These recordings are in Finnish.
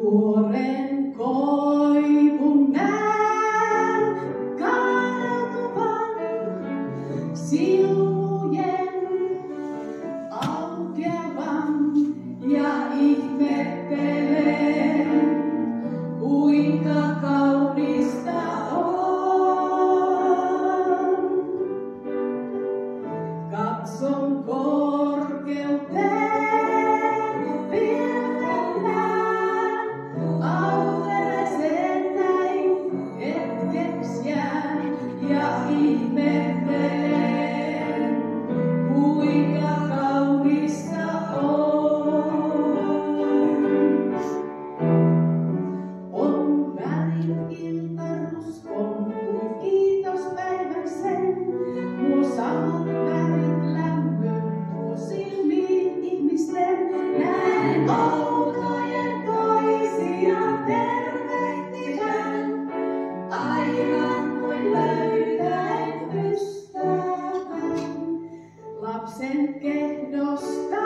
Tuoren koivun näen kaartuvan silmujen aukeavan ja ihmettelen, kuinka kaunista on. Katson korkeuteen. Lapsen kehdosta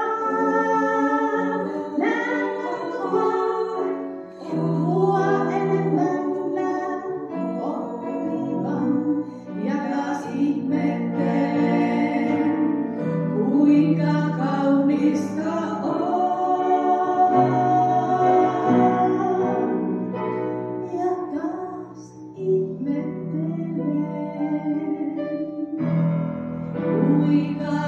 näkökulmaa mua enemmän oppivan ja taas ihmettelen, kuinka kaunista on. Ja taas ihmettelen, kuinka